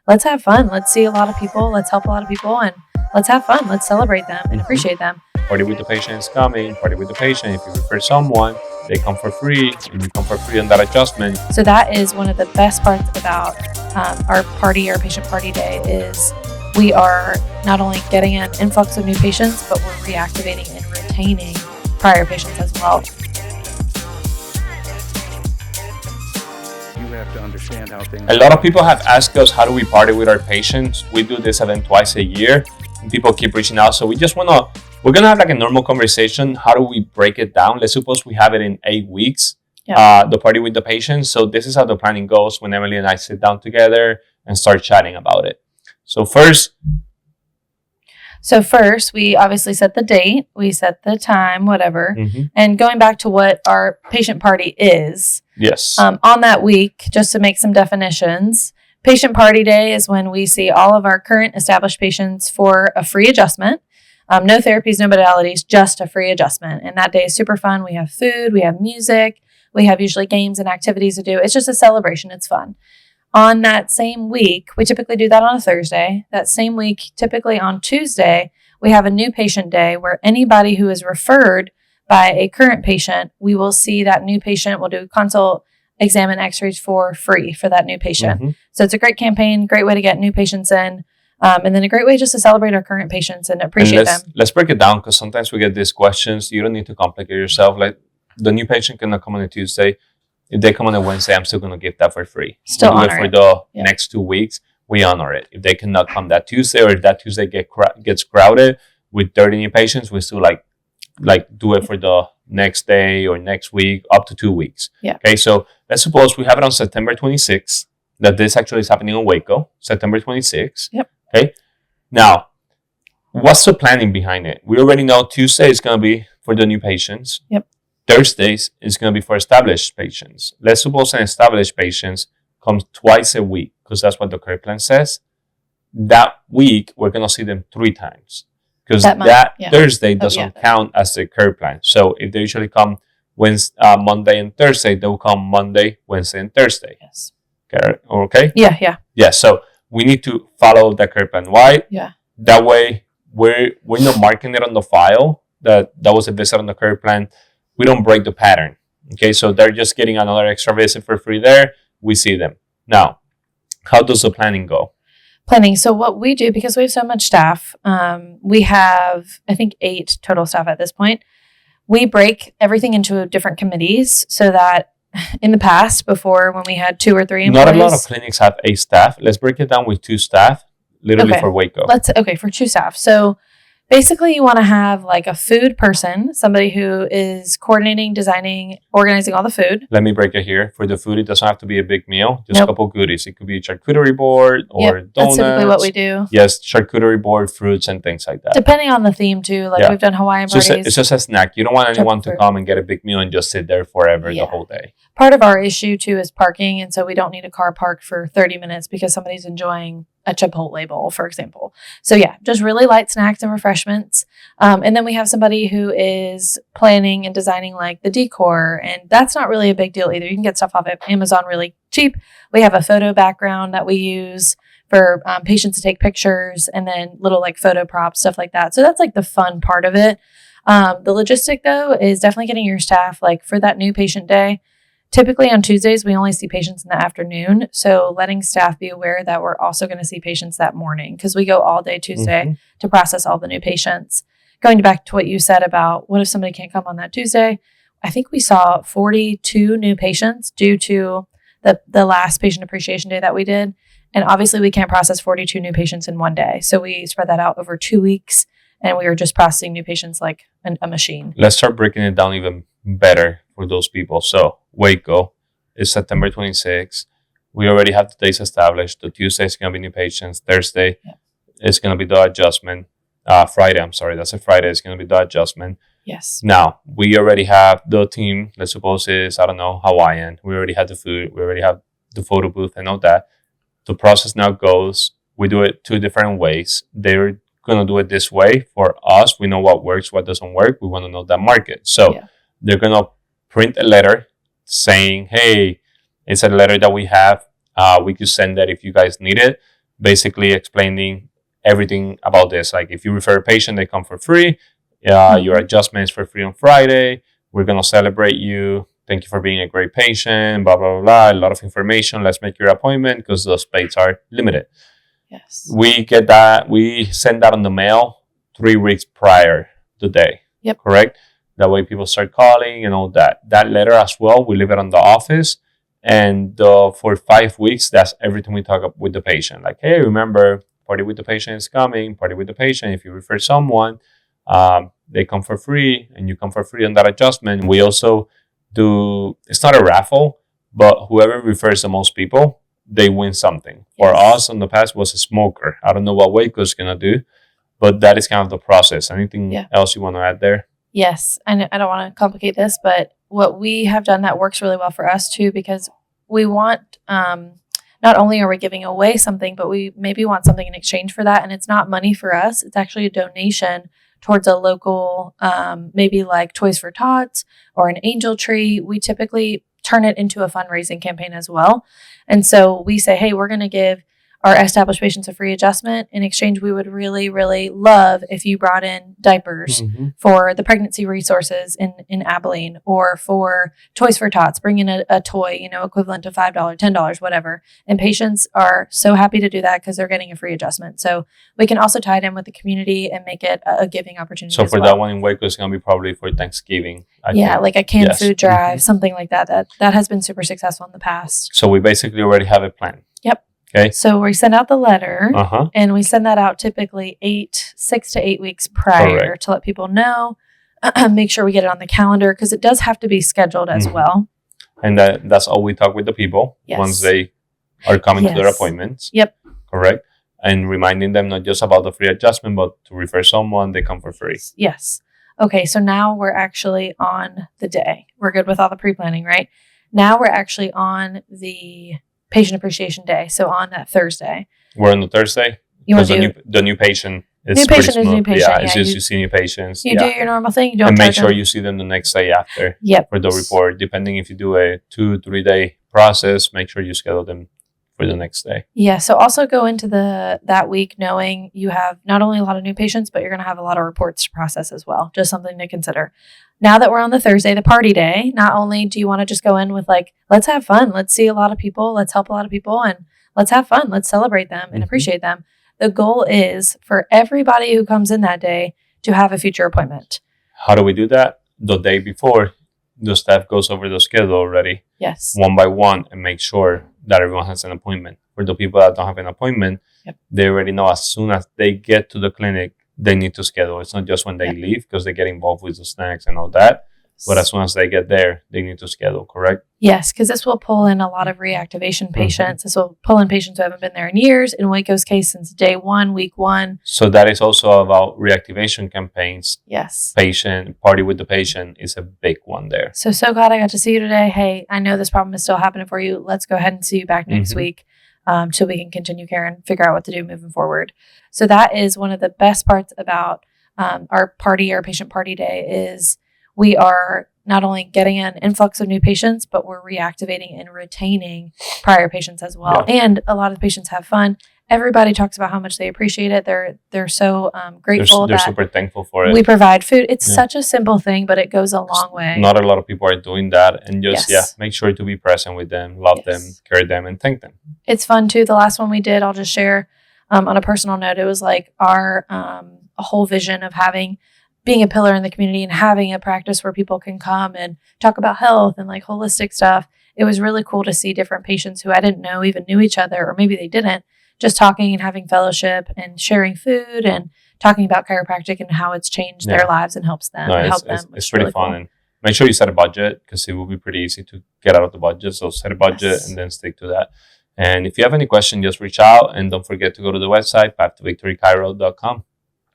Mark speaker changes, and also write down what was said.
Speaker 1: let's have fun. Let's see a lot of people. Let's help a lot of people, and let's have fun. Let's celebrate them and appreciate them.
Speaker 2: Party with the patient is coming. Party with the patient. If you refer someone, they come for free, and you come for free on that adjustment.
Speaker 1: So that is one of the best parts about our patient party day is we are not only getting an influx of new patients, but we're reactivating and retaining prior patients as well.
Speaker 3: You have to understand how things.
Speaker 2: A lot of people have asked us, how do we party with our patients? We do this event twice a year, and people keep reaching out. So we're gonna have like a normal conversation. How do we break it down? Let's suppose we have it in 8 weeks, the party with the patients. So this is how the planning goes when Emily and I sit down together and start chatting about it. So first,
Speaker 1: we obviously set the date, we set the time, whatever. And going back to what our patient party is.
Speaker 2: Yes.
Speaker 1: On that week, just to make some definitions, patient party day is when we see all of our current established patients for a free adjustment. No therapies, no modalities, just a free adjustment. And that day is super fun. We have food, we have music, we have usually games and activities to do. It's just a celebration. It's fun. On that same week, we typically do that on a Thursday. That same week, typically on Tuesday, we have a new patient day where anybody who is referred by a current patient, we will see that new patient. We'll do consult, exam, and x-rays for free for that new patient. So it's a great campaign, great way to get new patients in, and then a great way just to celebrate our current patients and appreciate them.
Speaker 2: Let's break it down, because sometimes we get these questions. You don't need to complicate yourself. Like, the new patient cannot come on a Tuesday. If they come on a Wednesday, I'm still going to give that for free.
Speaker 1: Still
Speaker 2: we do
Speaker 1: honor
Speaker 2: it for the next 2 weeks. We honor it. If they cannot come that Tuesday, or if that Tuesday gets crowded with 30 new patients, we still like do it for the next day or next week, up to 2 weeks. Okay, so let's suppose we have it on September 26th, that this actually is happening in Waco, September 26th. Okay, now, what's the planning behind it? We already know Tuesday is going to be for the new patients. Thursdays is going to be for established patients. Let's suppose an established patient comes twice a week, because that's what the care plan says. That week, we're going to see them 3 times, because that Thursday doesn't count as the care plan. So if they usually come Monday and Thursday, they will come Monday, Wednesday, and Thursday.
Speaker 1: Yes.
Speaker 2: Okay?
Speaker 1: Yeah.
Speaker 2: So we need to follow the care plan. Why? That way, we're not marking it on the file that was a visit on the care plan. We don't break the pattern. Okay, so they're just getting another extra visit for free there. We see them. Now, how does the planning go?
Speaker 1: So what we do, because we have so much staff, we have, I think, 8 total staff at this point. We break everything into different committees so that in the past, before when we had 2 or 3 employees.
Speaker 2: Not a lot of clinics have 8 staff. Let's break it down with 2 staff, literally for Waco.
Speaker 1: For 2 staff. So basically, you want to have like a food person, somebody who is coordinating, designing, organizing all the food.
Speaker 2: Let me break it here. For the food, it doesn't have to be a big meal, just a couple goodies. It could be a charcuterie board or donuts.
Speaker 1: That's typically what we do.
Speaker 2: Yes, charcuterie board, fruits, and things like that.
Speaker 1: Depending on the theme, too. Like we've done Hawaiian parties.
Speaker 2: It's just a snack. You don't want anyone to come and get a big meal and just sit there forever the whole day.
Speaker 1: Part of our issue, too, is parking. And so we don't need a car parked for 30 minutes because somebody's enjoying a Chipotle bowl, for example. So just really light snacks and refreshments. And then we have somebody who is planning and designing like the decor, and that's not really a big deal either. You can get stuff off of Amazon really cheap. We have a photo background that we use for patients to take pictures, and then little like photo props, stuff like that. So that's like the fun part of it. The logistic though is definitely getting your staff like for that new patient day. Typically on Tuesdays, we only see patients in the afternoon. So letting staff be aware that we're also going to see patients that morning, because we go all day Tuesday to process all the new patients. Going back to what you said about what if somebody can't come on that Tuesday, I think we saw 42 new patients due to the last patient appreciation day that we did. And obviously we can't process 42 new patients in one day. So we spread that out over 2 weeks, and we were just processing new patients like a machine.
Speaker 2: Let's start breaking it down even better for those people. So Waco is September 26th. We already have the days established. The Tuesday is going to be new patients. Thursday is going to be the adjustment. Friday, that's a Friday. It's going to be the adjustment.
Speaker 1: Yes.
Speaker 2: Now, we already have the team. Let's suppose it's, Hawaiian. We already have the food. We already have the photo booth and all that. The process now goes, we do it 2 different ways. They're going to do it this way. For us, we know what works, what doesn't work. We want to know that market. So they're going to print a letter saying, hey, it's a letter that we have. We could send that if you guys need it. basically explaining everything about this. Like if you refer a patient, they come for free. Your adjustment is for free on Friday. We're going to celebrate you. Thank you for being a great patient, blah, blah, blah. A lot of information. Let's make your appointment because those plates are limited.
Speaker 1: Yes.
Speaker 2: We get that. We send that on the mail 3 weeks prior to the day.
Speaker 1: Yep.
Speaker 2: Correct? That way people start calling and all that. That letter as well, we leave it on the office. And for 5 weeks, that's everything we talk about with the patient. Like, hey, remember, party with the patient is coming. Party with the patient. If you refer someone, they come for free and you come for free on that adjustment. We also do, it's not a raffle, but whoever refers the most people, they win something. Yes. For us in the past was a smoker. I don't know what Waco's going to do, but that is kind of the process. Anything else you want to add there?
Speaker 1: Yes. I don't want to complicate this, but what we have done that works really well for us too, because we want, not only are we giving away something, but we maybe want something in exchange for that. And it's not money for us. It's actually a donation towards a local, maybe like Toys for Tots or an angel tree. We typically turn it into a fundraising campaign as well. And so we say, hey, we're going to give our established patients a free adjustment. In exchange, we would really, really love if you brought in diapers for the pregnancy resources in Abilene, or for Toys for Tots, bring in a toy, equivalent to $5, $10, whatever. And patients are so happy to do that because they're getting a free adjustment. So we can also tie it in with the community and make it a giving opportunity.
Speaker 2: So for that one in Waco, it's going to be probably for Thanksgiving. I think.
Speaker 1: Like a canned food drive, something like that. That has been super successful in the past.
Speaker 2: So we basically already have a plan.
Speaker 1: Yep.
Speaker 2: Okay.
Speaker 1: So we send out the letter, and we send that out typically 6 to 8 weeks prior to let people know. Make sure we get it on the calendar because it does have to be scheduled as well.
Speaker 2: And that's all we talk with the people once they are coming to their appointments.
Speaker 1: Yep.
Speaker 2: Correct. And reminding them not just about the free adjustment, but to refer someone, they come for free.
Speaker 1: Yes. Okay. So now we're actually on the day. We're good with all the pre-planning, right? Now we're actually on the Patient Appreciation Day. So on that Thursday.
Speaker 2: We're on the Thursday?
Speaker 1: Because
Speaker 2: the new patient is
Speaker 1: new patient is new patient.
Speaker 2: Yeah, it's just you see new patients.
Speaker 1: You do your normal thing. You don't
Speaker 2: and make sure you see them the next day after for the report. Depending if you do a 2-3 day process, make sure you schedule them for the next day. Yeah.
Speaker 1: So also go into that week knowing you have not only a lot of new patients, but you're going to have a lot of reports to process as well. Just something to consider. Now that we're on the Thursday, the party day, not only do you want to just go in with let's have fun. Let's see a lot of people. Let's help a lot of people and let's have fun. Let's celebrate them and appreciate them. The goal is for everybody who comes in that day to have a future appointment.
Speaker 2: How do we do that? The day before, the staff goes over the schedule already.
Speaker 1: Yes.
Speaker 2: One by one and make sure that everyone has an appointment. For the people that don't have an appointment, they already know as soon as they get to the clinic, they need to schedule. It's not just when they leave because they get involved with the snacks and all that. But as soon as they get there, they need to schedule, correct?
Speaker 1: Yes, because this will pull in a lot of reactivation patients. This will pull in patients who haven't been there in years. In Waco's case, since day one, week one.
Speaker 2: So that is also about reactivation campaigns.
Speaker 1: Yes.
Speaker 2: Party with the patient is a big one there.
Speaker 1: So glad I got to see you today. Hey, I know this problem is still happening for you. Let's go ahead and see you back next week so we can continue care and figure out what to do moving forward. So that is one of the best parts about our patient party day is we are not only getting an influx of new patients, but we're reactivating and retaining prior patients as well. Yeah. And a lot of the patients have fun. Everybody talks about how much they appreciate it. They're so grateful.
Speaker 2: They're super thankful for it.
Speaker 1: We provide food. It's such a simple thing, but it goes a long way.
Speaker 2: Not a lot of people are doing that. And just, make sure to be present with them, love them, care them, and thank them.
Speaker 1: It's fun too. The last one we did, I'll just share on a personal note. It was like our whole vision of being a pillar in the community and having a practice where people can come and talk about health and like holistic stuff. It was really cool to see different patients who I didn't know even knew each other, or maybe they didn't, just talking and having fellowship and sharing food and talking about chiropractic and how it's changed their lives and helps them.
Speaker 2: It's pretty fun. Cool. And make sure you set a budget because it will be pretty easy to get out of the budget. So set a budget and then stick to that. And if you have any questions, just reach out and don't forget to go to the website, path2victorychiro.com.